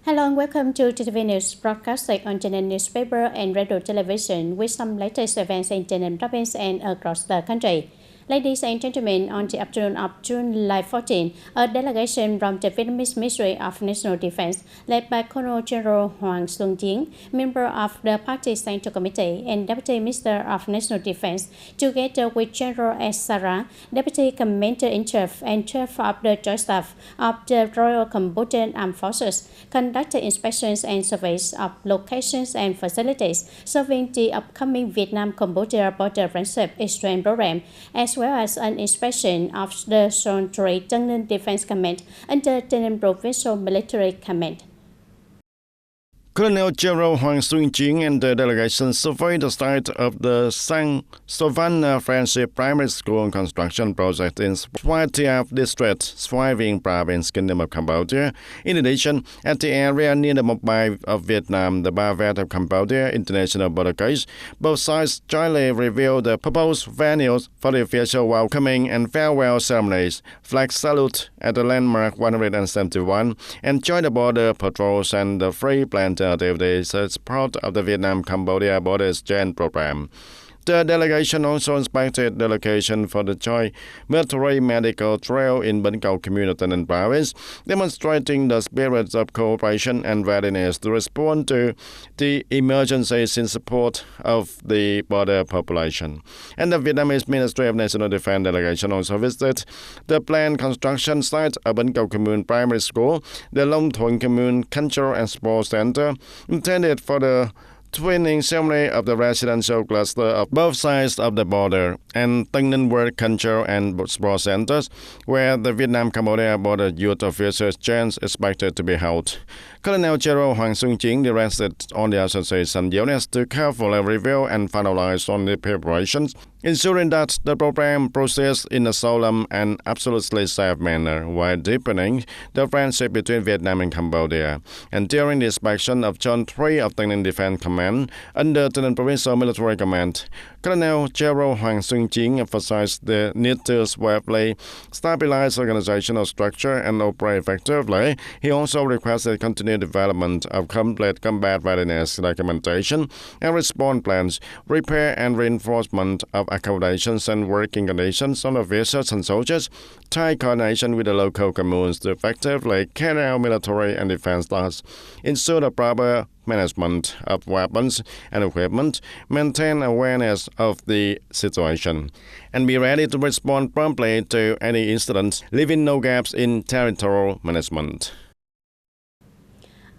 Hello and welcome to TTVNEWS broadcasting on TayNinhTV newspaper and radio television with some latest events in TayNinhTV province and across the country. Ladies and gentlemen, on the afternoon of July 14, a delegation from the Vietnamese Ministry of National Defense, led by Colonel General Hoàng Xuân Chiến, member of the Party Central Committee and Deputy Minister of National Defense, together with General S. Sara, Deputy Commander-in-Chief and Chief of the Joint Staff of the Royal Cambodian Armed Forces, conducted inspections and surveys of locations and facilities serving the upcoming Vietnam-Cambodia Border Friendship Exchange Program, as well as an inspection of the Zone 3 TayNinhTV Defense Command under TayNinhTV Provincial Military Command. Colonel General Hoàng Xuân Chiến and the delegation surveyed the site of the Sang Savanna Friendship Primary School construction project in Svai Thiep District, Svai Vinh Province, Kingdom of Cambodia. In addition, at the area near the Mopbai of Vietnam, the Bavet of Cambodia International Border Gate, both sides jointly revealed the proposed venues for the official welcoming and farewell ceremonies, flag salute at the landmark 171, and joint border patrols and the free planter activities as part of the Vietnam-Cambodia Border Exchange Program. The delegation also inspected the location for the joint military medical trail in Binh Cao Community and Province, demonstrating the spirit of cooperation and readiness to respond to the emergencies in support of the border population. And the Vietnamese Ministry of National Defense delegation also visited the planned construction site of Binh Cao Community Primary School, the Long Thuận Community Cultural and Sports Center, intended for the twinning ceremony of the residential cluster of both sides of the border, and TayNinhTV World Cultural and Sports Centers, where the Vietnam-Cambodia Border Youth Officer Exchange is expected to be held. Colonel General Hoàng Xuân Chiến directed on the association units to carefully review and finalize on the preparations, ensuring that the program proceeds in a solemn and absolutely safe manner while deepening the friendship between Vietnam and Cambodia. And during the inspection of Zone 3 of TayNinhTV Defense Command under TayNinhTV Provincial Military Command, Colonel General Hoàng Xuân Chiến emphasized the need to swiftly stabilize organizational structure and operate effectively. He also requested continued development of complete combat readiness documentation and response plans, repair and reinforcement of accommodations and working conditions on officers and soldiers, tight coordination with the local communes to effectively carry out military and defense tasks, ensure the proper management of weapons and equipment, maintain awareness of the situation, and be ready to respond promptly to any incidents, leaving no gaps in territorial management.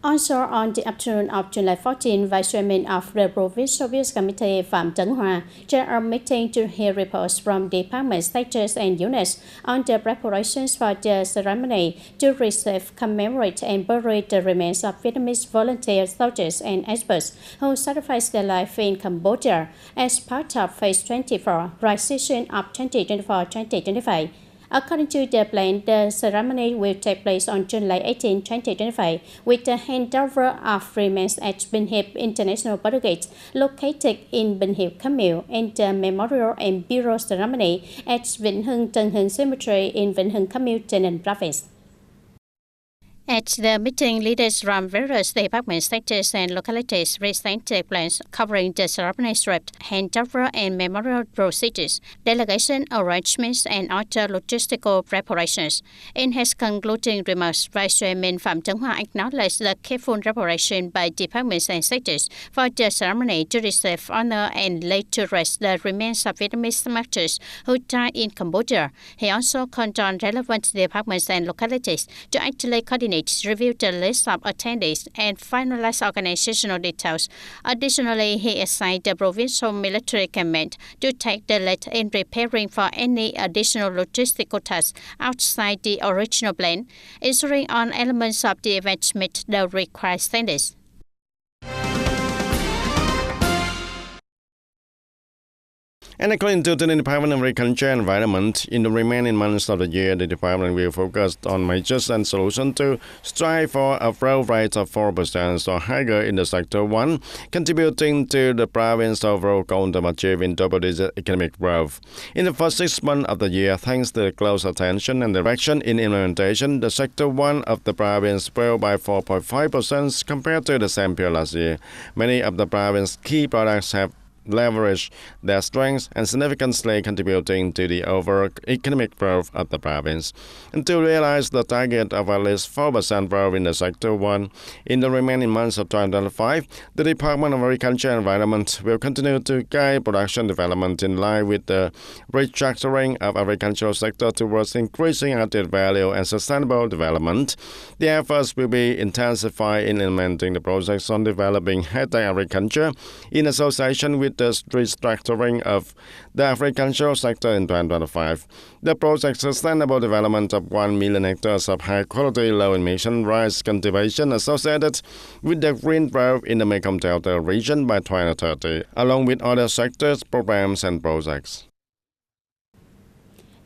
Also on the afternoon of July 14, Vice Chairman of the Provincial Business Committee Phạm Tấn Hòa chaired a meeting to hear reports from departments, sectors and units on the preparations for the ceremony to receive, commemorate and bury the remains of Vietnamese volunteer soldiers and experts who sacrificed their life in Cambodia as part of Phase 24 transition of 2024-2025. According to the plan, the ceremony will take place on July 18, 2025, with the handover of remains at Binh Hiệp International Border Gate, located in Binh Hiệp, Kham Mueang, and the memorial and burial ceremony at Vĩnh Hưng Tân Hưng Cemetery in Vĩnh Hưng, Kham Mueang, TayNinhTV Province. At the meeting, leaders from various departments, sectors and localities presented plans covering the ceremony script, handover and memorial procedures, delegation arrangements and other logistical preparations. In his concluding remarks, Vice Chairman Phạm Tấn Hòa acknowledged the careful preparation by departments and sectors for the ceremony to receive, honor and lay to rest the remains of Vietnamese martyrs who died in Cambodia. He also called on relevant departments and localities to actively coordinate, review the list of attendees, and finalize organizational details. Additionally, he assigned the Provincial Military Command to take the lead in preparing for any additional logistical tasks outside the original plan, ensuring all elements of the event meet the required standards. And according to the Department of Agriculture and Environment, in the remaining months of the year, the department will focus on measures and solutions to strive for a growth rate of 4% or higher in the Sector 1, contributing to the province's overall goal of achieving double-digit economic growth. In the first 6 months of the year, thanks to the close attention and direction in implementation, the Sector 1 of the province grew by 4.5% compared to the same period last year. Many of the province's key products have leverage their strengths and significantly contributing to the overall economic growth of the province. And to realize the target of at least 4% growth in the Sector 1 in the remaining months of 2025, the Department of Agriculture and Environment will continue to guide production development in line with the restructuring of agricultural sector towards increasing added value and sustainable development. The efforts will be intensified in implementing the projects on developing high-tech agriculture in association with the restructuring of the agricultural sector in 2025. The project's sustainable development of 1 million hectares of high-quality, low-emission rice cultivation associated with the green growth in the Mekong Delta region by 2030, along with other sectors, programs, and projects.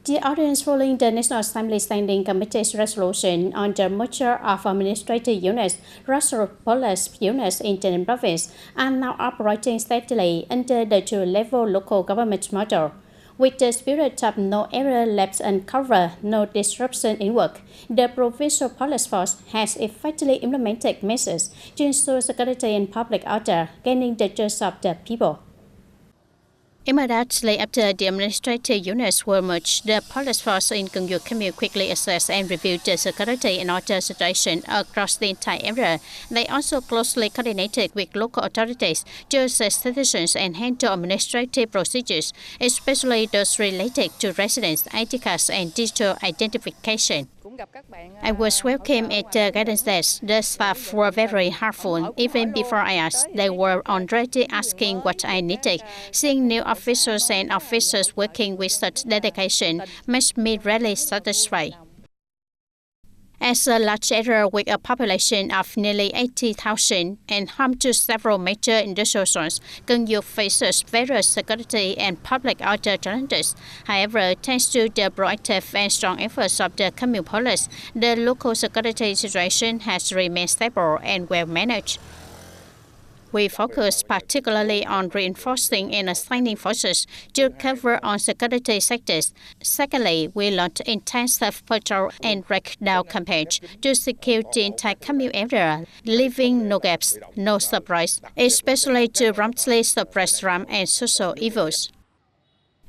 The audience following the National Assembly Standing Committee's resolution on the merger of administrative units, Russell Police units in TayNinhTV province are now operating steadily under the two-level local government model. With the spirit of no error left uncovered, no disruption in work, the provincial police force has effectively implemented measures to ensure security and public order, gaining the trust of the people. Immediately after the administrative units were merged, the police force in Kung Yu Commune quickly assessed and reviewed the security and order situation across the entire area. They also closely coordinated with local authorities to assess citizens and handle administrative procedures, especially those related to residence, ID cards, and digital identification. I was welcomed at the guidance desk. The staff were very helpful. Even before I asked, they were already asking what I needed. Seeing new officers and officers working with such dedication makes me really satisfied. As a large area with a population of nearly 80,000 and home to several major industrial zones, Kung Yu faces various security and public order challenges. However, thanks to the proactive and strong efforts of the commune police, the local security situation has remained stable and well managed. We focus particularly on reinforcing and assigning forces to cover on security sectors. Secondly, we launched intensive patrol and breakdown campaigns to secure the entire commune area, leaving no gaps, no surprise, especially to promptly suppress crime and social evils.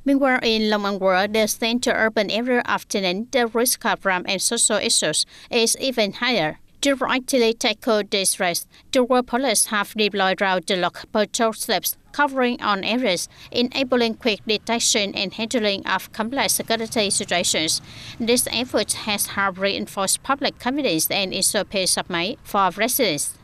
Meanwhile, in Long An World, the central urban area of TayNinhTV, the risk of crime and social issues is even higher. To proactively tackle this risk, the World Police have deployed round-the-clock patrol slips covering on areas, enabling quick detection and handling of complex security situations. This effort has helped reinforce public confidence and ensure peace of mind for residents.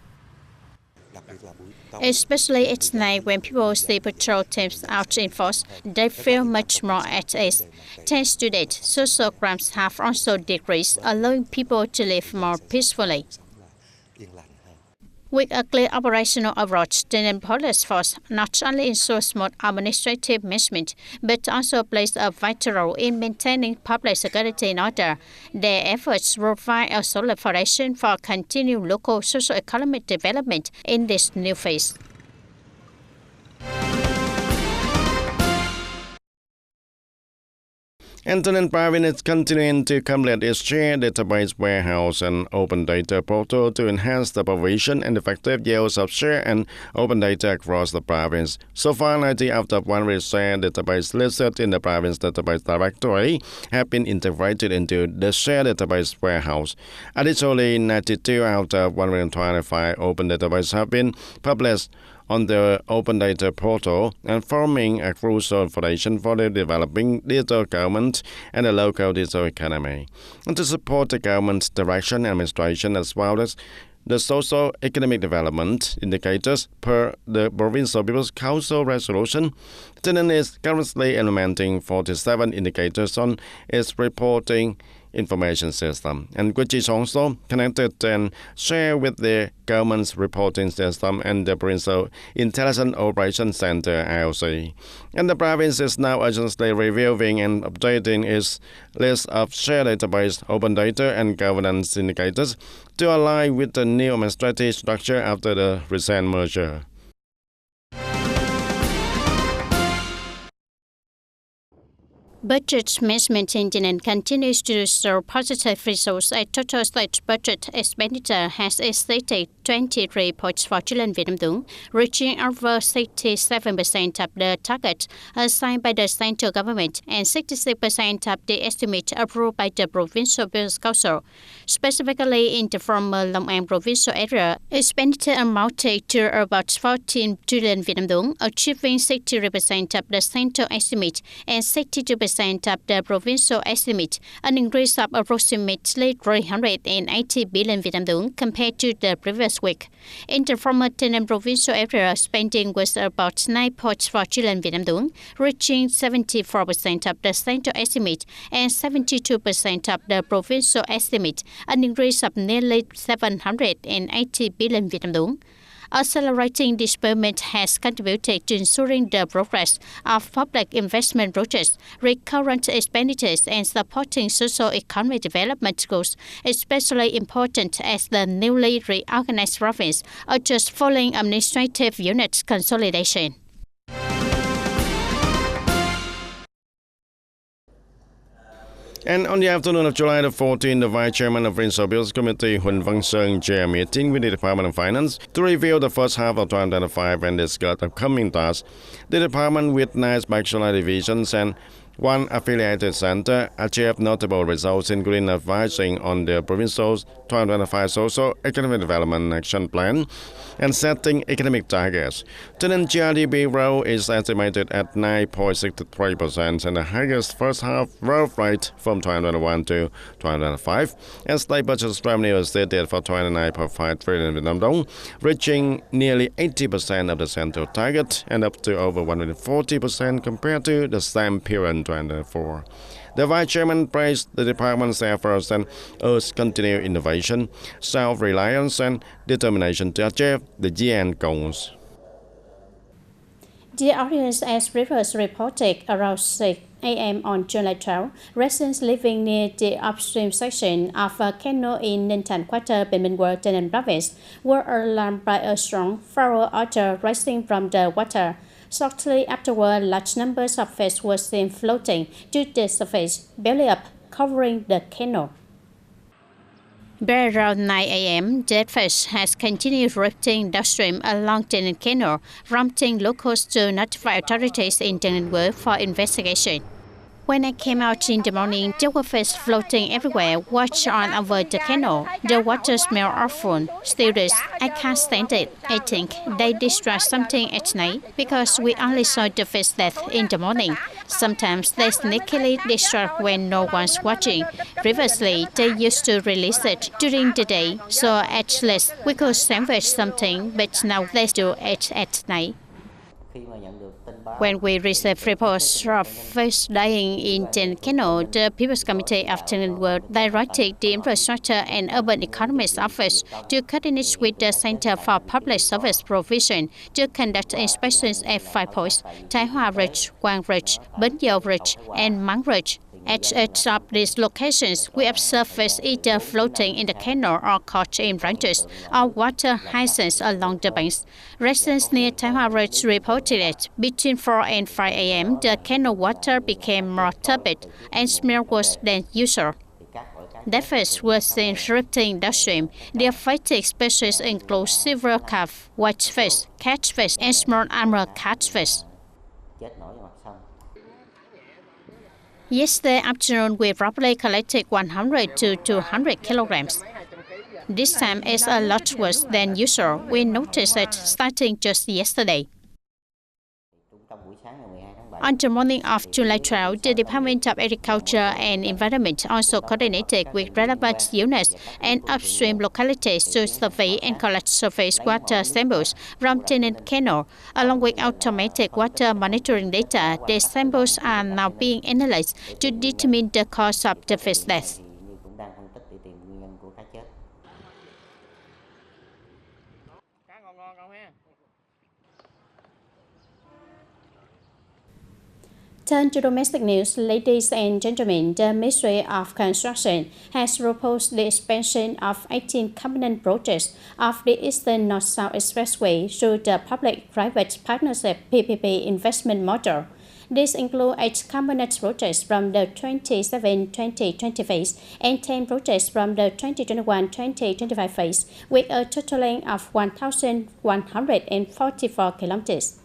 Especially at night when people see patrol teams out in force, they feel much more at ease. Thanks to that, social crimes have also decreased, allowing people to live more peacefully. With a clear operational approach, the TayNinhTV police force not only ensures smooth administrative management, but also plays a vital role in maintaining public security and order. Their efforts provide a solid foundation for continued local socio-economic development in this new phase. And TayNinhTV province is continuing to complete its shared database warehouse and open data portal to enhance the provision and effective use of shared and open data across the province. So far, 90 out of 100 shared database listed in the province database directory have been integrated into the shared database warehouse. Additionally, 92 out of 125 open databases have been published on the open data portal and forming a crucial foundation for the developing digital government and the local digital economy. And to support the government's direction and administration as well as the social economic development indicators per the Provincial People's Council resolution, TayNinhTV is currently implementing 47 indicators on its reporting information system, and which is also connected and shared with the government's reporting system and the Provincial Intelligence Operations Center (IOC). And the province is now urgently reviewing and updating its list of shared database, open data, and governance indicators to align with the new administrative structure after the recent merger. Budget management in TayNinhTV continues to show positive results as total state budget expenditure has exceeded 23.4 trillion Vietnam dong, reaching over 67% of the target assigned by the central government and 66% of the estimate approved by the Provincial Business Council. Specifically in the former Long An provincial area, expenditure amounted to about 14 trillion Vietnam dong, achieving 63% of the central estimate and 62% of the provincial estimate, an increase of approximately 380 billion Vietnam dong compared to the previous week. In the former TayNinhTV provincial area, spending was about 9.4 trillion Vietnam dong, reaching 74% of the central estimate and 72% of the provincial estimate, an increase of nearly 780 billion Vietnam dong. Accelerating disbursement has contributed to ensuring the progress of public investment projects, recurrent expenditures, and supporting socio-economic development goals, especially important as the newly reorganized province are just following administrative unit consolidation. And on the afternoon of July the 14th, the Vice Chairman of Provincial Bills Committee, Huỳnh Văn Sơn, chaired a meeting with the Department of Finance to review the first half of 2025 and discuss upcoming tasks. The department, with 9 specialized divisions and 1 affiliated center, achieved notable results, including advising on the provincial 2025 Social Economic Development Action Plan and setting economic targets. TayNinhTV GDP growth is estimated at 9.63% and the highest first half growth rate from 2021 to 2025, and state budget revenue is stated for 29.5 trillion Vietnam dong, reaching nearly 80% of the central target and up to over 140% compared to the same period in 2024. The Vice Chairman praised the department's efforts and urged continued innovation, self-reliance, and determination to achieve the GN goals. The audience, as previously reported, around 6 a.m. on July 12, residents living near the upstream section of a canal in Ninh Thuận Quarter, Bình Minh World, TayNinhTV province, were alarmed by a strong foul odor rising from the water. Shortly afterward, large numbers of fish were seen floating to the surface, belly up, covering the canal. By around 9 a.m., dead fish has continued drifting downstream along TayNinhTV Canal, prompting locals to notify authorities in TayNinhTV World for investigation. When I came out in the morning, there were fish floating everywhere, washed on over the canal. The water smelled awful. Still this, I can't stand it. I think they destroy something at night because we only saw the fish death in the morning. Sometimes they sneakily destroy when no one's watching. Previously, they used to release it during the day, so at least we could salvage something, but now they do it at night. When we received reports of fish dying in TayNinhTV Canal, the People's Committee of TayNinhTV World directed the Infrastructure and Urban Economics Office to coordinate with the Center for Public Service Provision to conduct inspections at 5 points: Thái Hòa Ridge, Quang Ridge, Bến Dâu Ridge, and Măng Ridge. At each of these locations, we observed fish either floating in the canal or caught in branches or water hyacinths along the banks. Residents near Thái Hòa Ridge reported that between 4 and 5 a.m., the canal water became more turbid and smelled worse than usual. Dead fish were seen drifting downstream. The affected species include silver carp, whitefish, catfish, and small emerald catfish. Yesterday afternoon, we probably collected 100 to 200 kilograms. This time is a lot worse than usual. We noticed it starting just yesterday. On the morning of July 12, the Department of Agriculture and Environment also coordinated with relevant units and upstream localities to survey and collect surface water samples from TayNinhTV Canal. Along with automatic water monitoring data, the samples are now being analyzed to determine the cause of the fish death. Turn to domestic news, ladies and gentlemen. The Ministry of Construction has proposed the expansion of 18 component projects of the Eastern North-South Expressway through the Public-Private Partnership (PPP) investment model. These include 8 component projects from the 2017-2020 phase and 10 projects from the 2021-2025 phase, with a total length of 1,144 kilometers.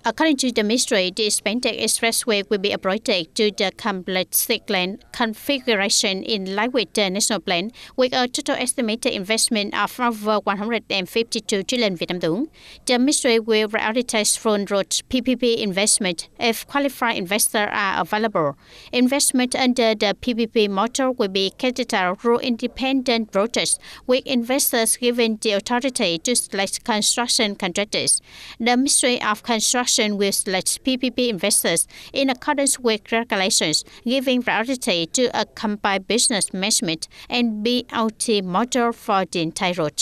According to the Ministry, the expanded expressway will be operated to the complete six-lane configuration in line with the national plan, with a total estimated investment of over 152 trillion Vietnam dong. The Ministry will prioritize front road PPP investment if qualified investors are available. Investment under the PPP model will be carried out through independent projects, with investors given the authority to select construction contractors. The Ministry of Construction will select PPP investors in accordance with regulations, giving priority to a combined business management and BOT model for the entire road.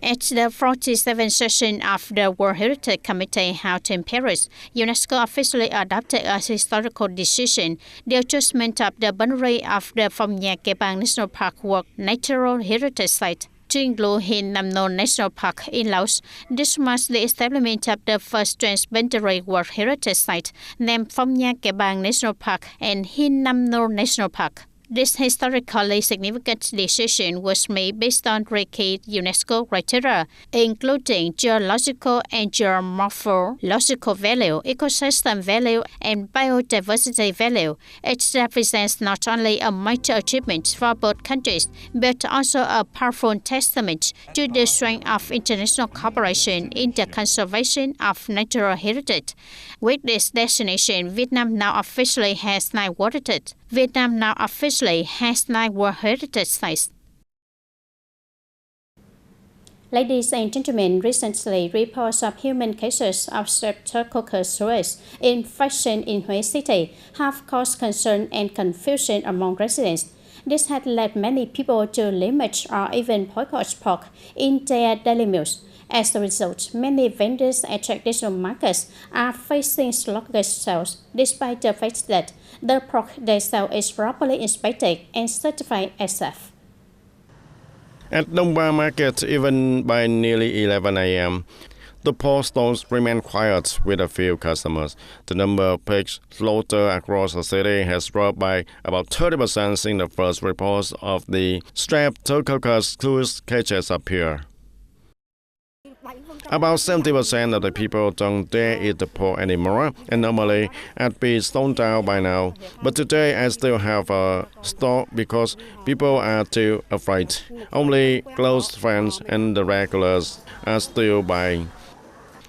At the 47th session of the World Heritage Committee held in Paris, UNESCO officially adopted a historical decision, the adjustment of the boundary of the Phong Nha Kẻ Bàng National Park World Natural Heritage Site to include Hin Nam Non National Park in Laos. This marks the establishment of the first transboundary World Heritage Site named Phong Nha Kẻ Bàng National Park and Hin Nam Non National Park. This historically significant decision was made based on three key UNESCO criteria, including geological and geomorphological value, ecosystem value, and biodiversity value. It represents not only a major achievement for both countries, but also a powerful testament to the strength of international cooperation in the conservation of natural heritage. With this designation, Vietnam now officially has 9 World Heritage Sites. Ladies and gentlemen, recently reports of human cases of Streptococcus infection in Hue City have caused concern and confusion among residents. This had led many people to limit or even boycott pork in their daily meals. As a result, many vendors at traditional markets are facing sluggish sales, despite the fact that the pork they sell is properly inspected and certified as safe. At Đông Ba Market, even by nearly 11 a.m., the pork stalls remain quiet with a few customers. The number of pigs slaughtered across the city has dropped by about 30% since the first reports of the Streptococcus cases appear. About 70% of the people don't dare eat the pork anymore, and normally I'd be stoned down by now. But today I still have a stall because people are too afraid. Only close friends and the regulars are still buying.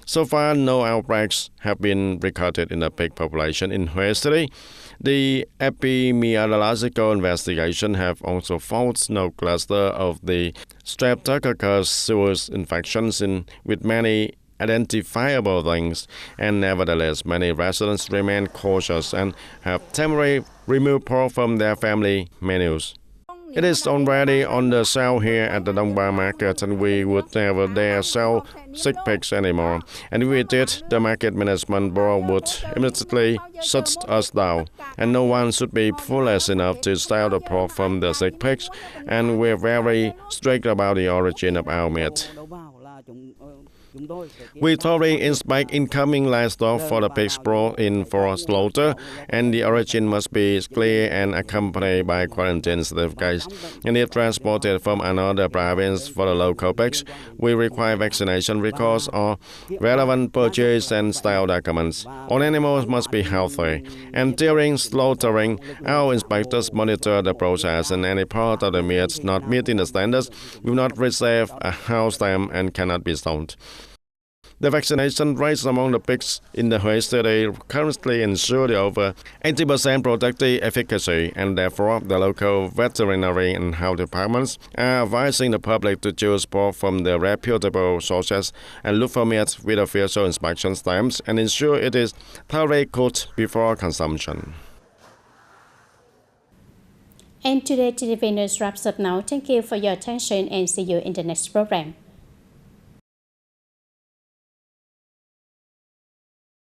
So far, no outbreaks have been recorded in the pig population in Hue City. The epidemiological investigation have also found no cluster of the Streptococcus suis infections with many identifiable links, and nevertheless, many residents remain cautious and have temporarily removed pork from their family menus. It is already on the sale here at the Đông Ba Market, and we would never dare sell sick pigs anymore. And if we did, the Market Management Board would immediately shut us down. And no one should be foolish enough to sell the pork from the sick pigs, and we're very strict about the origin of our meat. We thoroughly inspect incoming livestock for the pigs brought in for slaughter, and the origin must be clear and accompanied by quarantine certificates. And if transported from another province for the local pigs, we require vaccination records or relevant purchase and sale documents. All animals must be healthy, and during slaughtering, our inspectors monitor the process, and any part of the meat not meeting the standards will not receive a house stamp and cannot be sold. The vaccination rates among the pigs in the Hue City currently ensure the over 80% protective efficacy, and therefore the local veterinary and health departments are advising the public to choose pork from the reputable sources and look for meat with official inspection stamps and ensure it is thoroughly cooked before consumption. And today TTV News wraps up now. Thank you for your attention and see you in the next program.